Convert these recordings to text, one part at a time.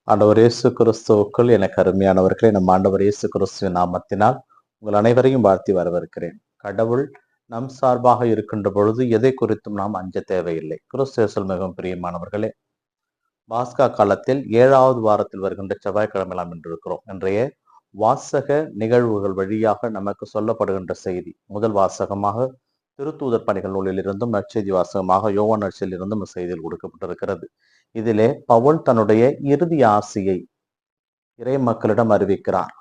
ஆண்டவர் இயேசு கிறிஸ்துவுக்குள் எனக்கு அருமையானவர்களே, நம் ஆண்டவர் இயேசு கிறிஸ்துவின் நாமத்தினால் உங்கள் அனைவரையும் வாழ்த்தி வரவேற்கிறேன். கடவுள் நம் சார்பாக இருக்கின்ற பொழுது எதை குறித்தும் நாம் அஞ்ச தேவையில்லை. கிறிஸ்து இயேசுவில் மிகவும் பிரியமானவர்களே, பாஸ்கா காலத்தில் 7வது வாரத்தில் வருகின்ற செவ்வாய்க்கிழமை நாம் இருக்கிறோம். இன்றைய வாசக நிகழ்வுகள் வழியாக நமக்கு சொல்லப்படுகின்ற செய்தி, முதல் வாசகமாக திருத்தூதர் பணிகள் நூலிலிருந்தும், நற்செய்தி வாசகமாக யோவான் நற்செய்தியிலிருந்தும் செய்தியில் கொடுக்கப்பட்டிருக்கிறது. இதிலே பவுல் தன்னுடைய இறுதி ஆசையை இறை மக்களிடம் அறிவிக்கிறார்.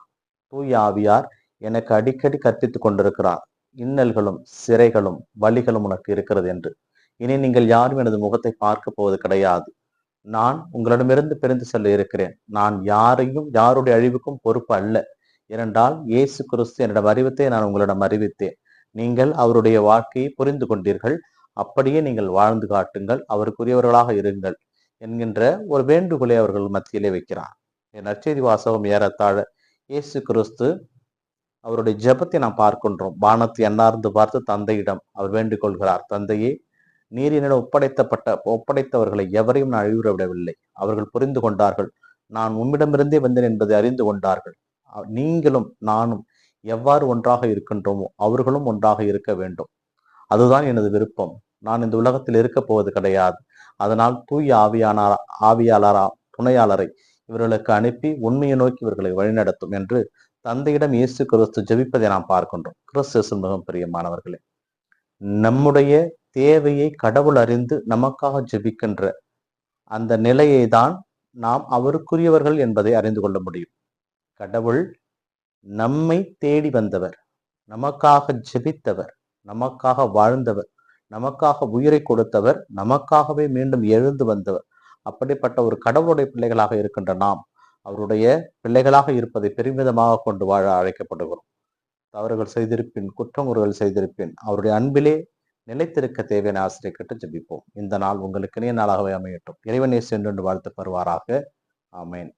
தூய ஆவியார் எனக்கு அடிக்கடி கற்பித்துக் கொண்டிருக்கிறார். இன்னல்களும் சிறைகளும் வலிகளும் உனக்கு இருக்கிறது என்று. இனி நீங்கள் யாரும் எனது முகத்தை பார்க்க போவது கிடையாது. நான் உங்களிடமிருந்து பிரிந்து செல்ல இருக்கிறேன். நான் யாருடைய அழிவுக்கும் பொறுப்பு அல்ல. ஏனென்றால் இயேசு கிறிஸ்து என்னிடம் அறிவித்தே நான் உங்களிடம் அறிவித்தேன். நீங்கள் அவருடைய வாழ்க்கையை புரிந்து கொண்டீர்கள். அப்படியே நீங்கள் வாழ்ந்து காட்டுங்கள், அவருக்குரியவர்களாக இருங்கள் என்கின்ற ஒரு வேண்டுகோளை அவர்கள் மத்தியிலே வைக்கிறார். என் நற்செய்தி வாசகம் ஏறத்தாழ இயேசு கிறிஸ்து அவருடைய ஜெபத்தை நாம் பார்க்கின்றோம். வானத்தை எண்ணார்ந்து பார்த்து தந்தையிடம் அவர் வேண்டிக் கொள்கிறார். தந்தையே, நீர் என்னிடம் ஒப்படைத்தவர்களை எவரையும் நான் அழிவுற விடவில்லை. அவர்கள் புரிந்து கொண்டார்கள். நான் உம்மிடமிருந்தே வந்தேன் என்பதை அறிந்து கொண்டார்கள். நீங்களும் நானும் எவ்வாறு ஒன்றாக இருக்கின்றோமோ அவர்களும் ஒன்றாக இருக்க வேண்டும். அதுதான் எனது விருப்பம். நான் இந்த உலகத்தில் இருக்க போவது கிடையாது. அதனால் தூய ஆவியாளரா துணையாளரை இவர்களுக்கு அனுப்பி உண்மையை நோக்கி இவர்களை வழிநடத்தும் என்று தந்தையிடம் இயேசு கிறிஸ்து ஜெபிப்பதை நாம் பார்க்கின்றோம். கிறிஸ்து மிகவும் பிரியமானவர்களே, நம்முடைய தேவையை கடவுள் அறிந்து நமக்காக ஜெபிக்கின்ற அந்த நிலையை தான் நாம் அவருக்குரியவர்கள் என்பதை அறிந்து கொள்ள முடியும். கடவுள் நம்மை தேடி வந்தவர், நமக்காக ஜெபித்தவர், நமக்காக வாழ்ந்தவர், நமக்காக உயிரை கொடுத்தவர், நமக்காகவே மீண்டும் எழுந்து வந்தவர். அப்படிப்பட்ட ஒரு கடவுளுடைய பிள்ளைகளாக இருக்கின்ற நாம் அவருடைய பிள்ளைகளாக இருப்பதை பெருமிதமாக கொண்டு வாழ அழைக்கப்படுகிறோம். தவறுகள் செய்திருப்பின், குற்றங்குறைகள் செய்திருப்பின், அவருடைய அன்பிலே நிலைத்திருக்க தேவையான ஆசிரியை கேட்டு ஜெபிப்போம். இந்த நாள் உங்களுக்கு இனிய நாளாகவே அமையட்டும். இறைவனே சென்று வாழ்த்து பெறுவாராக. ஆமேன்.